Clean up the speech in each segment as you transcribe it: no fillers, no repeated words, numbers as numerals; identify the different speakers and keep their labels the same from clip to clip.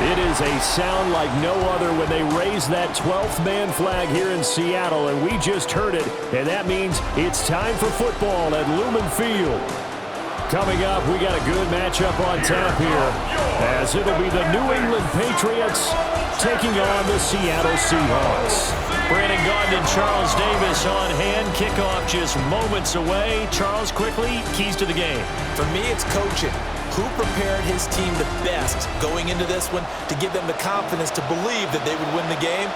Speaker 1: It is a sound like no other when they raise that 12th man flag here in Seattle, and we just heard it, and that means it's time for football at Lumen Field. Coming up, we got a good matchup on tap here, as it'll be the New England Patriots taking on the Seattle Seahawks.
Speaker 2: Brandon Gaudin and Charles Davis on hand. Kickoff just moments away. Charles, quickly, keys to the game.
Speaker 3: For me, it's coaching. Who prepared his team the best going into this one to give them the confidence to believe that they would win the game?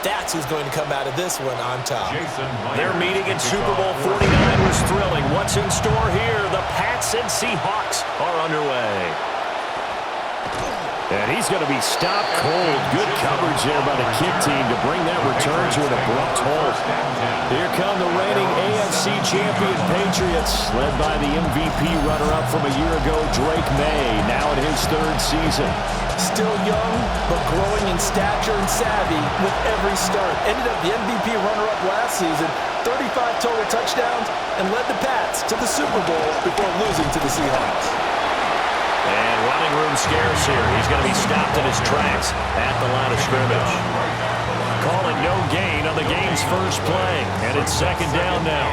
Speaker 3: That's who's going to come out of this one on top.
Speaker 2: Their meeting in Super Bowl 49 was thrilling. What's in store here? The Pats and Seahawks are underway.
Speaker 1: And he's going to be stopped cold. Good coverage there by the kick team to bring that return to an abrupt halt. Here come the reigning AFC champion Patriots, led by the MVP runner-up from a year ago, Drake May, now in his third season.
Speaker 3: Still young, but growing in stature and savvy with every start. Ended up the MVP runner-up last season, 35 total touchdowns, and led the Pats to the Super Bowl before losing to the Seahawks.
Speaker 2: And running room scarce here. He's going to be stopped in his tracks at the line of scrimmage. Calling no gain on the game's first play. And it's second down now.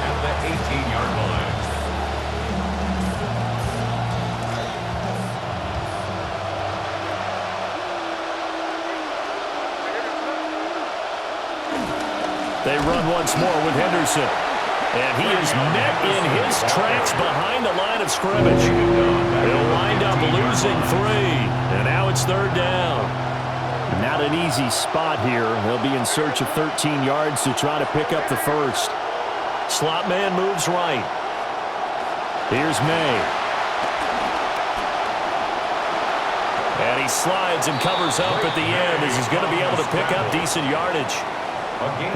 Speaker 4: At the 18-yard line.
Speaker 1: They run once more with Henderson. And he is met in his tracks behind the line of scrimmage. He'll wind up losing 3. And now it's third down. Not an easy spot here. He'll be in search of 13 yards to try to pick up the first. Slot man moves right. Here's May. And he slides and covers up at the end as he's going to be able to pick up decent yardage.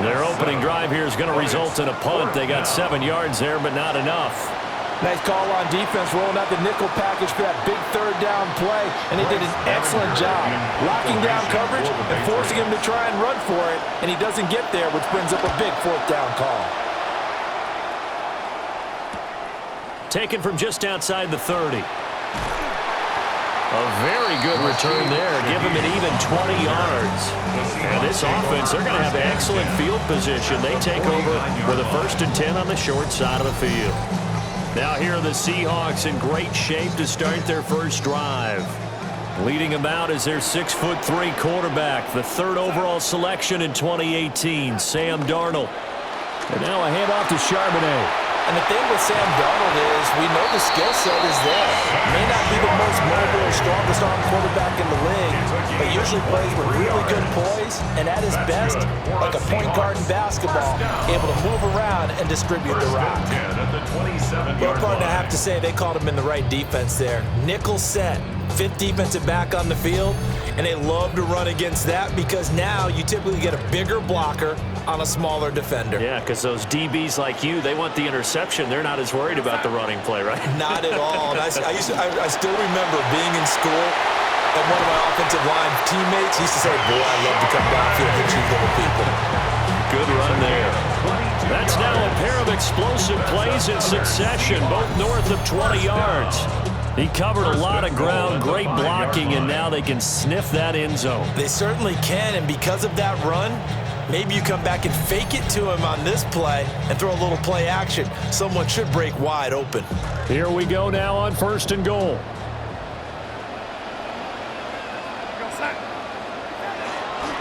Speaker 1: Their opening drive here is going to result in a punt. They got 7 yards there, but not enough.
Speaker 3: Nice call on defense, rolling out the nickel package for that big third down play, and they did an excellent job locking down coverage and forcing him to try and run for it, and he doesn't get there, which brings up a big fourth down call.
Speaker 1: Taken from just outside the 30. A very good return there. Give him an even 20 yards. And this offense, they're going to have excellent field position. They take over with a 1st and 10 on the short side of the field. Now here are the Seahawks in great shape to start their first drive. Leading them out is their 6'3" quarterback, the 3rd overall selection in 2018, Sam Darnold. And now a handoff to Charbonnet.
Speaker 3: And the thing with Sam Darnold is we know the skill set is there. May not be the most mobile or strongest arm quarterback in the league, but usually plays with really good poise and at his best, like a point guard in basketball, able to move around and distribute the rock. Well, partner, I have to say they called him in the right defense there. Nickel set, 5th defensive back on the field, and they love to run against that because now you typically get a bigger blocker on a smaller defender.
Speaker 2: Yeah, because those DBs like you, they want the interception. They're not as worried about the running play, right?
Speaker 3: Not at all. And I still remember being in school, and one of my offensive line teammates used to say, boy, I love to come downfield and hit you little people.
Speaker 1: Good run there. That's now a pair of explosive plays in succession, both north of 20 yards. He covered a lot of ground, great blocking, and now they can sniff that end zone.
Speaker 3: They certainly can, and because of that run, maybe you come back and fake it to him on this play and throw a little play action. Someone should break wide open.
Speaker 1: Here we go now on 1st and goal.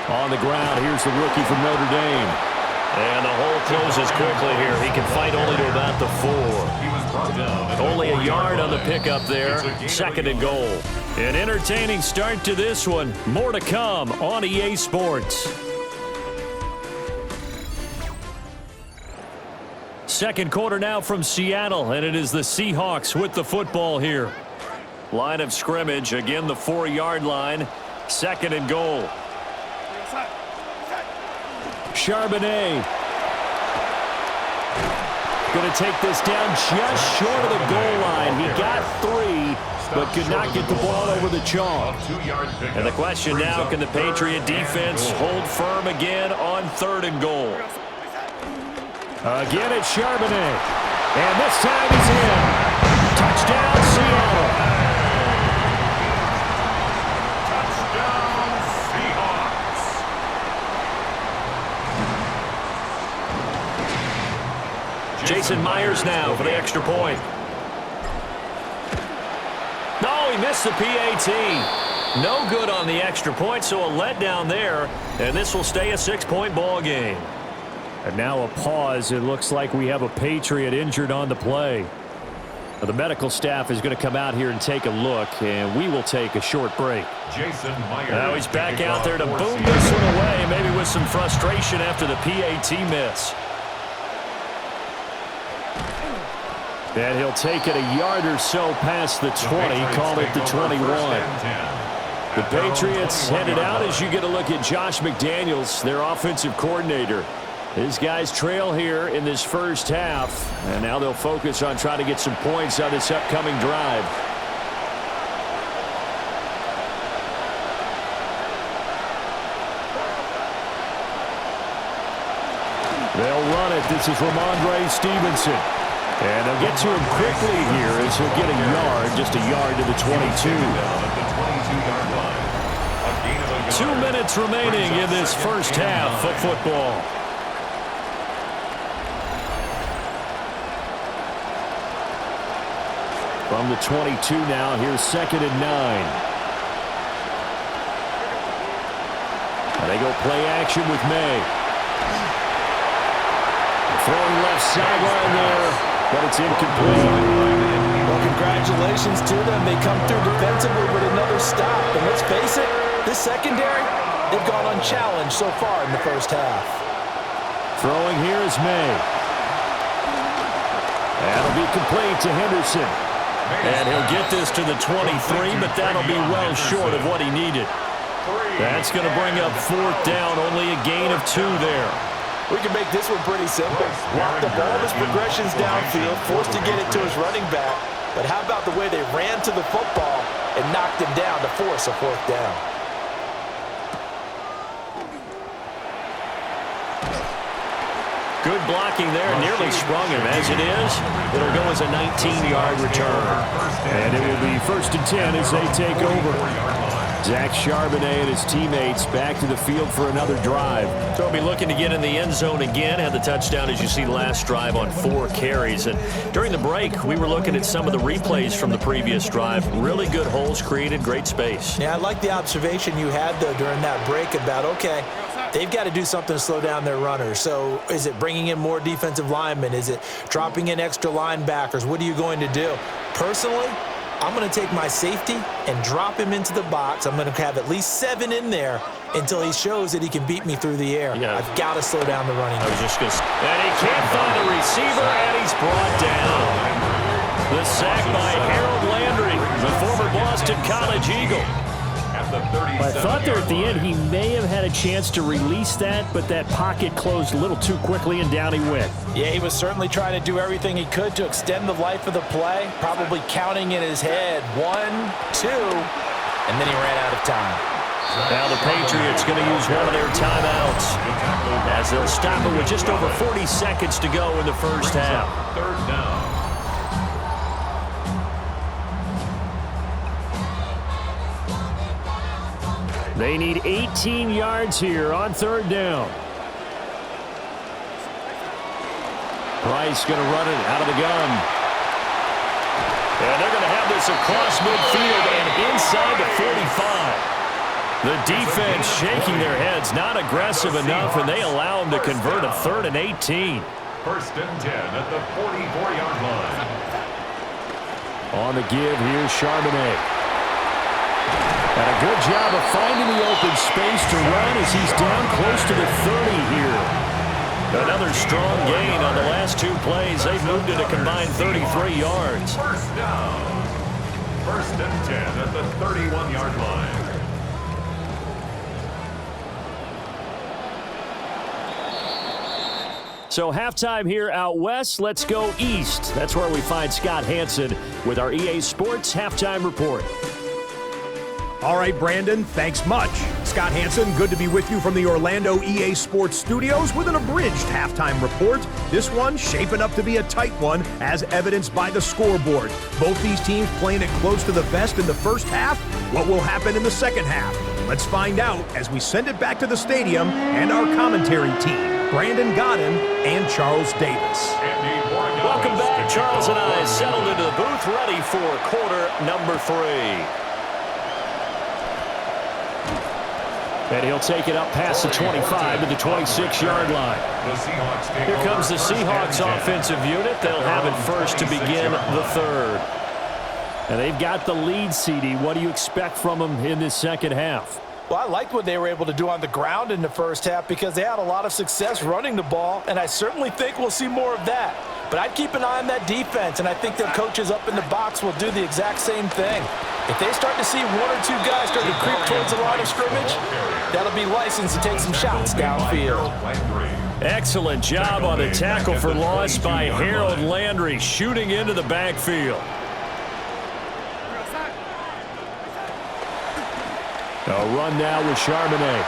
Speaker 1: On the ground, here's the rookie from Notre Dame. And the hole closes quickly here. He can fight only to about the 4. Only a yard on the pickup there. 2nd and goal. An entertaining start to this one. More to come on EA Sports. Second quarter now from Seattle, and it is the Seahawks with the football here. Line of scrimmage, again the 4-yard line. 2nd and goal. Charbonnet. Going to take this down just short of the goal line. He got 3, but could not get the ball over the chalk. And the question now, can the Patriot defense hold firm again on 3rd and goal? Again, it's Charbonnet. And this time he's in. Touchdown, Seattle. Jason Myers now for the extra point. No, he missed the PAT. No good on the extra point, so a letdown there, and this will stay a 6-point ball game.
Speaker 2: And now a pause. It looks like we have a Patriot injured on the play. Now, the medical staff is going to come out here and take a look, and we will take a short break.
Speaker 4: Jason Myers.
Speaker 1: Now he's back out there to boom this one away, maybe with some frustration after the PAT miss.
Speaker 2: And he'll take it a yard or so past the 20, call it the 21. The Patriots headed out as you get a look at Josh McDaniels, their offensive coordinator. His guys trail here in this first half, and now they'll focus on trying to get some points on this upcoming drive. They'll run it. This is Ramondre Stevenson. And they'll get to him quickly here as he'll get a yard, just a yard to the 22.
Speaker 1: 2 minutes remaining in this first half of football.
Speaker 2: From the 22 now, here's 2nd and 9. And they go play action with May. Throwing left sideline there, but it's incomplete.
Speaker 3: Well, congratulations to them. They come through defensively with another stop. And let's face it, this secondary, they've gone unchallenged so far in the first half.
Speaker 2: Throwing here is May. That'll be complete to Henderson.
Speaker 1: And he'll get this to the 23, but that'll be well short of what he needed. That's going to bring up 4th down, only a gain of 2 there.
Speaker 3: We can make this one pretty simple. Locked up all his progressions downfield, forced to get it to his running back. But how about the way they ran to the football and knocked him down to force a 4th down?
Speaker 1: Good blocking there, nearly sprung him. As it is, it'll go as a 19-yard return.
Speaker 2: And it will be 1st and 10 as they take over. Zach Charbonnet and his teammates back to the field for another drive.
Speaker 1: So he'll be looking to get in the end zone again. Had the touchdown, as you see, last drive on 4 carries. And during the break, we were looking at some of the replays from the previous drive. Really good holes created, great space.
Speaker 3: Yeah, I like the observation you had, though, during that break about, okay, they've got to do something to slow down their runners. So is it bringing in more defensive linemen? Is it dropping in extra linebackers? What are you going to do? Personally, I'm going to take my safety and drop him into the box. I'm going to have at least 7 in there until he shows that he can beat me through the air.
Speaker 1: Yeah.
Speaker 3: I've got to slow down the running game.
Speaker 1: And he can't find a receiver, and he's brought down. The sack by Harold Landry, the former Boston College Eagle.
Speaker 2: I thought there at the end he may have had a chance to release that, but that pocket closed a little too quickly, and down he went.
Speaker 3: Yeah, he was certainly trying to do everything he could to extend the life of the play, probably counting in his head 1, 2, and then he ran out of time.
Speaker 1: Now the Patriots going to use one of their timeouts as they'll stop it with just over 40 seconds to go in the first half.
Speaker 4: 3rd down.
Speaker 2: They need 18 yards here on 3rd down. Price going to run it out of the gun.
Speaker 1: And they're going to have this across midfield and inside the 45. The defense shaking their heads, not aggressive enough, and they allow them to convert a 3rd and 18.
Speaker 4: 1st and 10 at the 44-yard line.
Speaker 2: On the give, here's Charbonnet. And a good job of finding the open space to run as he's down close to the 30 here.
Speaker 1: Another strong gain on the last 2 plays. They've moved it a combined 33 yards.
Speaker 4: 1st down. 1st and 10 at the 31-yard line.
Speaker 2: So halftime here out west. Let's go east. That's where we find Scott Hanson with our EA Sports Halftime Report.
Speaker 5: All right, Brandon, thanks much. Scott Hanson, good to be with you from the Orlando EA Sports Studios with an abridged halftime report. This one shaping up to be a tight one, as evidenced by the scoreboard. Both these teams playing it close to the vest in the first half. What will happen in the second half? Let's find out as we send it back to the stadium and our commentary team, Brandon Godden and Charles Davis.
Speaker 4: Andy
Speaker 1: Charles and I settled into the booth, ready for quarter number 3.
Speaker 2: And he'll take it up past the 25 to the 26-yard line.
Speaker 1: Here comes the Seahawks offensive unit. They'll have it first to begin the 3rd.
Speaker 2: And they've got the lead, CD. What do you expect from them in this second half?
Speaker 3: Well, I liked what they were able to do on the ground in the first half because they had a lot of success running the ball, and I certainly think we'll see more of that. But I'd keep an eye on that defense, and I think their coaches up in the box will do the exact same thing. If they start to see 1 or 2 guys start to creep towards the line of scrimmage, that'll be license to take some shots downfield.
Speaker 1: Excellent job on the tackle for loss by Harold Landry, shooting into the backfield.
Speaker 2: A run now with Charbonnet.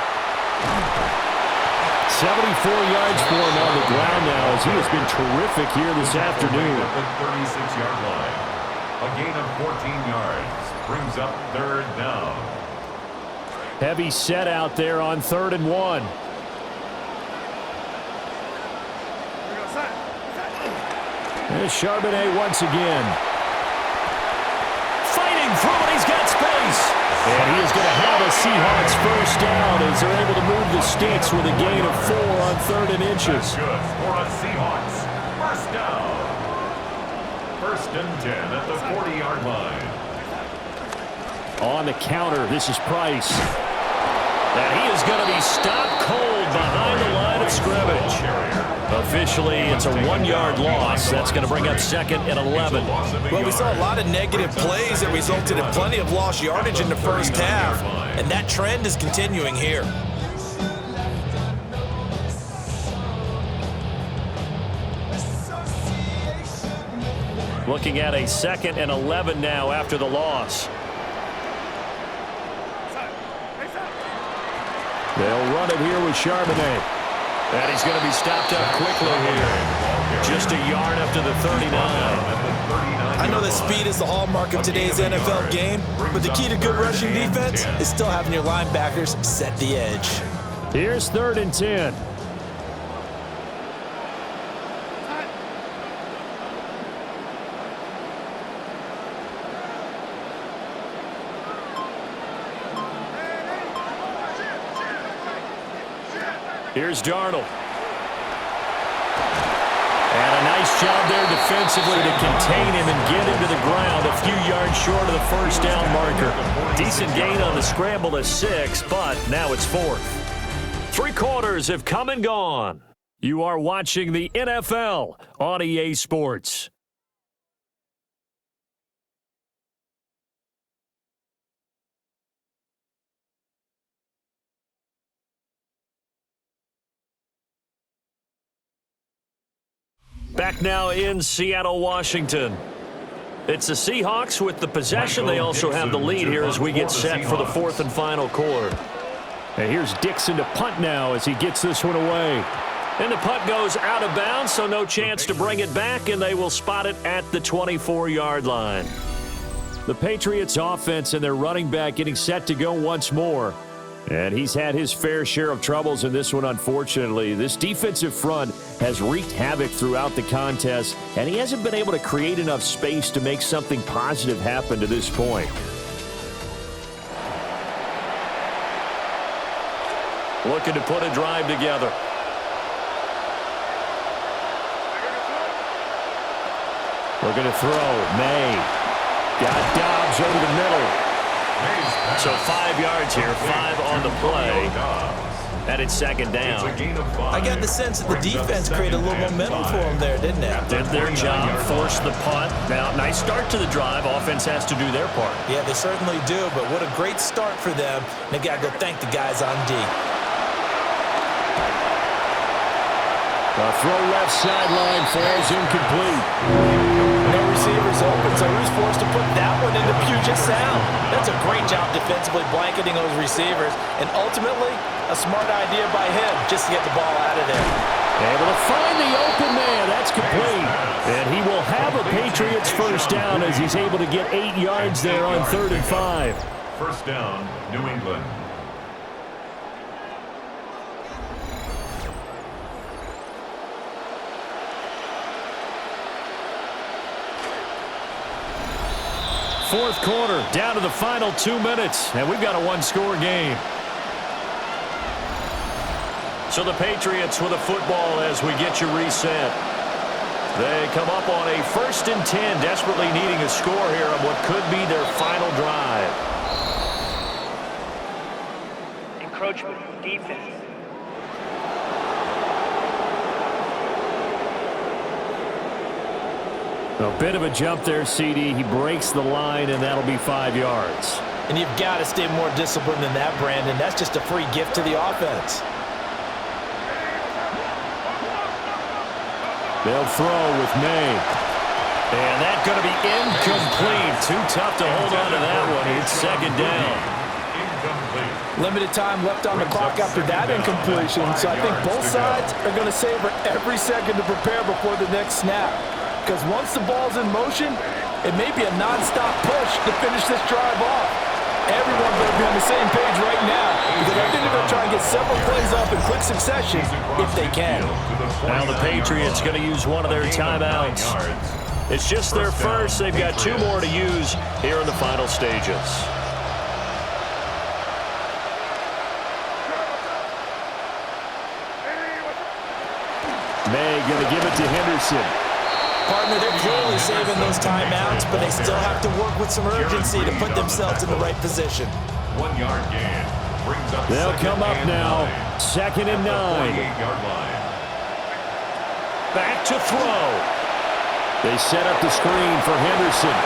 Speaker 2: 74 yards for him on the ground now as he has been terrific here this afternoon.
Speaker 4: At the 36-yard line. A gain of 14 yards brings up 3rd down.
Speaker 2: Heavy set out there on 3rd and 1. There's Charbonnet once again.
Speaker 1: Fighting through it, he's got space.
Speaker 2: And he is going to have a Seahawks first down as they're able to move the sticks with a gain of 4 on 3rd and inches.
Speaker 4: Good for a Seahawks first down. 1st and 10 at the 40-yard line.
Speaker 2: On the counter, this is Price.
Speaker 1: And he is going to be stopped cold behind the line of scrimmage. Officially, it's a 1-yard loss. That's going to bring up 2nd and 11.
Speaker 3: Well, we saw a lot of negative plays that resulted in plenty of lost yardage in the first half, and that trend is continuing here.
Speaker 1: Looking at a 2nd and 11 now after the loss.
Speaker 2: They'll run it here with Charbonnet.
Speaker 1: And he's going to be stopped up quickly here. Just a yard up to the 39.
Speaker 3: I know that speed is the hallmark of today's NFL game, but the key to good rushing defense is still having your linebackers set the edge.
Speaker 2: Here's 3rd and 10.
Speaker 1: Here's Darnold. And a nice job there defensively to contain him and get him to the ground a few yards short of the first down marker. Decent gain on the scramble to 6, but now it's 4th. 3 quarters have come and gone. You are watching the NFL on EA Sports. Back now in Seattle, Washington. It's the Seahawks with the possession. They also have the lead here as we get set for the 4th and final quarter.
Speaker 2: And here's Dixon to punt now as he gets this one away.
Speaker 1: And the punt goes out of bounds, so no chance to bring it back, and they will spot it at the 24-yard line.
Speaker 2: The Patriots offense and their running back getting set to go once more. And he's had his fair share of troubles in this one, unfortunately. This defensive front has wreaked havoc throughout the contest, and he hasn't been able to create enough space to make something positive happen to this point.
Speaker 1: Looking to put a drive together.
Speaker 2: Looking to throw. May. Got Dobbs over the middle.
Speaker 1: So 5 yards here, 5 on the play. And it's 2nd down.
Speaker 3: I got the sense that the defense created a little momentum for them there, didn't it?
Speaker 1: Did their job, forced the punt. Now, nice start to the drive. Offense has to do their part.
Speaker 3: Yeah, they certainly do, but what a great start for them. They got to go thank the guys on D.
Speaker 2: The throw left sideline falls incomplete.
Speaker 3: No receivers open, so who's forced to put that one into Puget Sound? That's a great job defensively blanketing those receivers, and ultimately, a smart idea by him just to get the ball out of there.
Speaker 2: Able to find the open man. That's complete. And he will have a Patriots first down as he's able to get 8 yards there on 3rd and 5.
Speaker 4: First down, New England.
Speaker 2: fourth quarter, down to the final 2 minutes, and we've got a one-score game.
Speaker 1: So the Patriots with a football as we get you reset. They come up on a 1st and 10, desperately needing a score here on what could be their final drive.
Speaker 6: Encroachment, defense.
Speaker 2: A bit of a jump there, CD. He breaks the line, and that'll be 5 yards.
Speaker 3: And you've got to stay more disciplined than that, Brandon. That's just a free gift to the offense.
Speaker 2: They'll throw with May.
Speaker 1: And that's going to be incomplete. Too tough to hold on to that one. It's 2nd down.
Speaker 3: Limited time left on the clock after that incompletion. So I think both sides are going to savor every second to prepare before the next snap. Because once the ball's in motion, it may be a non-stop push to finish this drive off. Everyone better be on the same page right now, because I think they're going to try and get several plays up in quick succession if they can.
Speaker 1: Now the Patriots going to use one of their timeouts. It's just their first. They've got 2 more to use here in the final stages.
Speaker 2: May going to give it to Henderson.
Speaker 3: Partner, they're clearly saving those timeouts, but they still have to work with some urgency to put themselves in the right position.
Speaker 4: 1 yard gain brings up.
Speaker 2: They'll come up now. 2nd and 9.
Speaker 4: 48-yard line.
Speaker 2: Back to throw. They set up the screen for Henderson.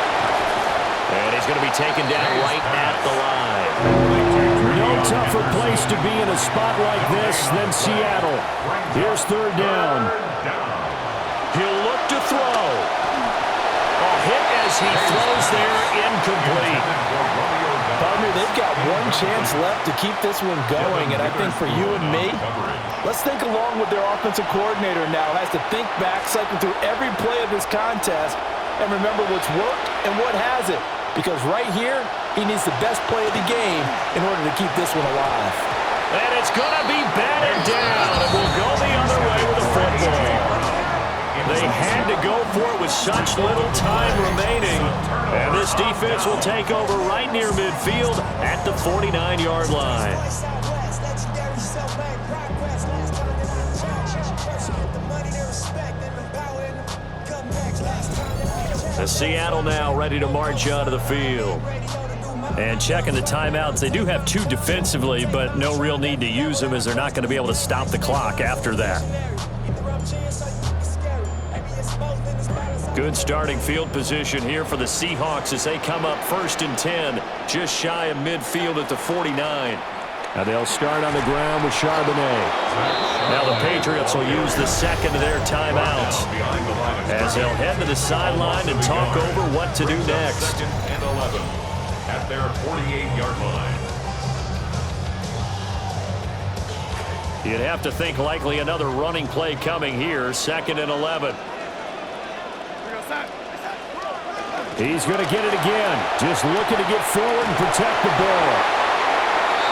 Speaker 1: And he's going to be taken down right at the line.
Speaker 2: No tougher place to be in a spot like this than Seattle. Here's 3rd down.
Speaker 1: He'll look to throw. A hit as he throws there, incomplete.
Speaker 3: Partner, they've got one chance left to keep this one going, and I think for you and me, let's think along with their offensive coordinator now. Has to think back, cycle through every play of this contest, and remember what's worked and what hasn't. Because right here, he needs the best play of the game in order to keep this one alive.
Speaker 1: And it's going to be batted down, and we'll go the other way with a football. They had to go for it with such little time remaining. And this defense will take over right near midfield at the 49-yard line. The Seattle now ready to march out of the field. And checking the timeouts, they do have 2 defensively, but no real need to use them as they're not going to be able to stop the clock after that. Good starting field position here for the Seahawks as they come up 1st and 10, just shy of midfield at the 49.
Speaker 2: Now they'll start on the ground with Charbonnet.
Speaker 1: Now the Patriots will use the 2nd of their timeouts as they'll head to the sideline and talk over what to do next.
Speaker 4: 2nd and 11 at their 48-yard line.
Speaker 1: You'd have to think likely another running play coming here, 2nd and 11.
Speaker 2: He's going to get it again. Just looking to get forward and protect the ball.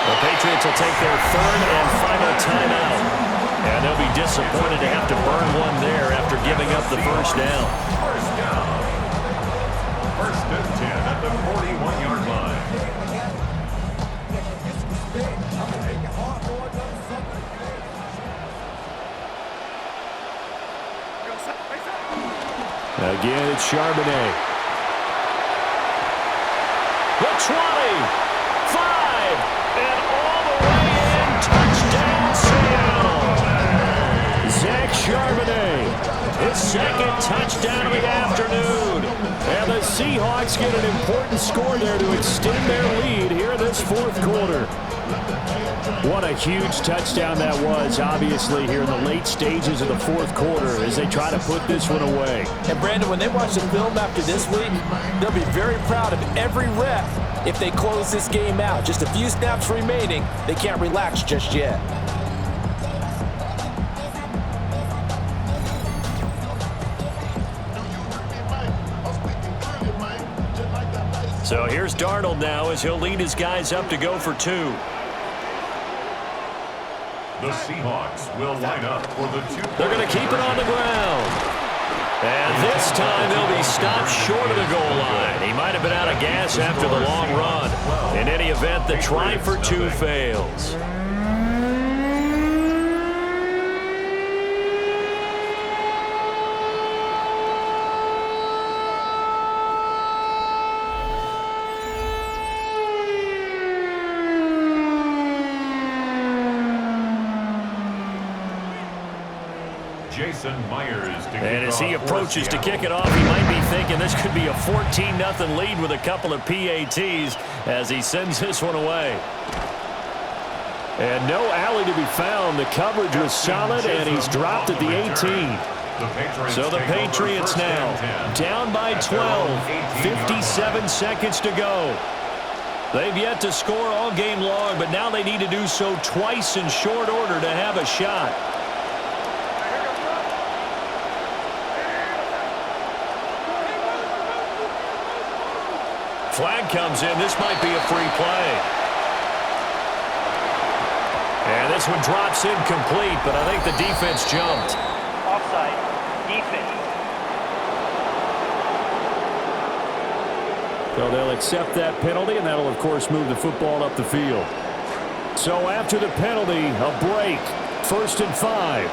Speaker 1: The Patriots will take their 3rd and final timeout. And they'll be disappointed to have to burn one there after giving up the 1st down.
Speaker 4: 1st and 10 at the 41-yard line.
Speaker 2: Again, it's Charbonnet.
Speaker 1: The 20, 5, and all the way in, touchdown Seattle.
Speaker 2: Zach Charbonnet.
Speaker 1: His 2nd touchdown of the afternoon.
Speaker 2: And the Seahawks get an important score there to extend their lead here in this 4th quarter. What a huge touchdown that was, obviously, here in the late stages of the 4th quarter as they try to put this one away.
Speaker 3: And, Brandon, when they watch the film after this week, they'll be very proud of every rep if they close this game out. Just a few snaps remaining. They can't relax just yet.
Speaker 1: So here's Darnold now as he'll lead his guys up to go for 2.
Speaker 4: The Seahawks will line up for the 2.
Speaker 1: They're going to keep it on the ground.
Speaker 2: And this time they'll be stopped short of the goal line. He might have been out of gas after the long run. In any event, the try for two fails.
Speaker 1: And as he approaches to kick it off, he might be thinking this could be a 14-0 lead with a couple of PATs as he sends this one away.
Speaker 2: And no alley to be found. The coverage was solid, and he's dropped at the 18.
Speaker 1: So the Patriots now down by 12, 57 seconds to go. They've yet to score all game long, but now they need to do so twice in short order to have a shot. Flag comes in. This might be a free play. And this one drops incomplete, but I think the defense jumped.
Speaker 6: Offside. Defense.
Speaker 2: So they'll accept that penalty, and that'll, of course, move the football up the field. So after the penalty, a break. 1st and 5.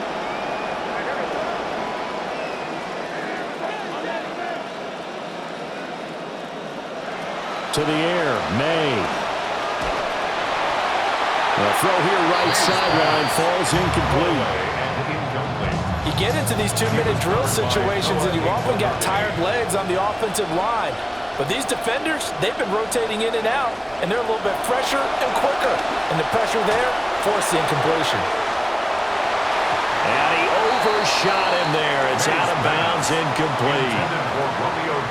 Speaker 2: To the air, May. The throw here right sideline falls incomplete.
Speaker 3: You get into these 2-minute drill situations and you often got tired legs on the offensive line. But these defenders, they've been rotating in and out, and they're a little bit fresher and quicker. And the pressure there forced the incompletion.
Speaker 1: And he overshot him there. It's out of bounds, incomplete.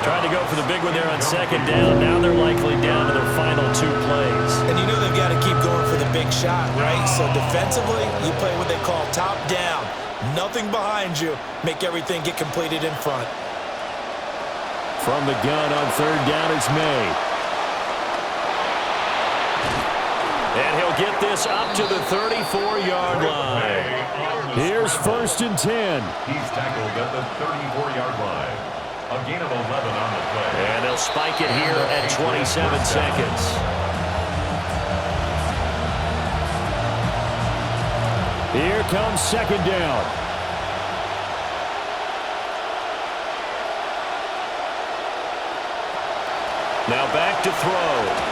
Speaker 1: Trying to go for the big one there on 2nd down. Now they're likely down to their final 2 plays.
Speaker 3: And you know they've got to keep going for the big shot, right? So defensively, you play what they call top down. Nothing behind you. Make everything get completed in front.
Speaker 2: From the gun on 3rd down is May.
Speaker 1: And he'll get this up to the 34-yard line.
Speaker 2: Here's 1st and 10.
Speaker 4: He's tackled at the 34-yard line. A gain of 11 on the play.
Speaker 1: And they'll spike it here at 27 seconds.
Speaker 2: Here comes 2nd down.
Speaker 1: Now back to throw.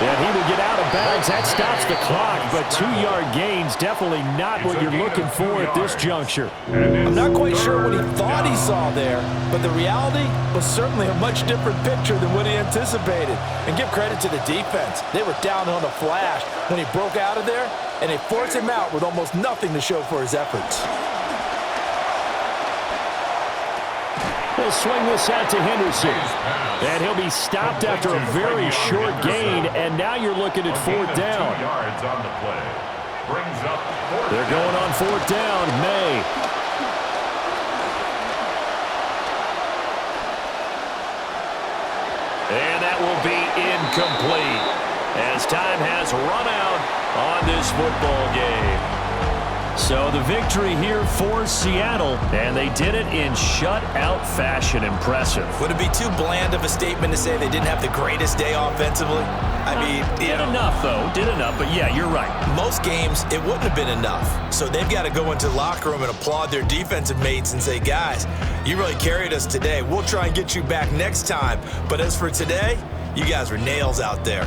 Speaker 2: And he will get out of bounds. That stops the clock, but 2-yard gains definitely not what you're looking for at this juncture.
Speaker 3: I'm not quite sure what he thought he saw there, but the reality was certainly a much different picture than what he anticipated. And give credit to the defense. They were down on the flash when he broke out of there, and they forced him out with almost nothing to show for his efforts.
Speaker 2: He'll swing this out to Henderson. And he'll be stopped after a very short gain, and now you're looking at 4th down. They're going on 4th down. May.
Speaker 1: And that will be incomplete as time has run out on this football game. So the victory here for Seattle, and they did it in shutout fashion. Impressive.
Speaker 3: Would it be too bland of a statement to say they didn't have the greatest day offensively? I mean,
Speaker 1: did enough, though. Did enough, but yeah, you're right.
Speaker 3: Most games, it wouldn't have been enough. So they've got to go into the locker room and applaud their defensive mates and say, guys, you really carried us today. We'll try and get you back next time. But as for today, you guys were nails out there.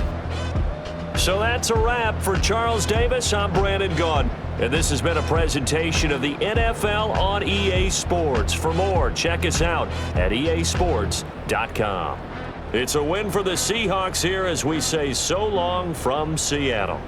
Speaker 1: So that's a wrap for Charles Davis. I'm Brandon Gaudin. And this has been a presentation of the NFL on EA Sports. For more, check us out at easports.com. It's a win for the Seahawks here as we say so long from Seattle.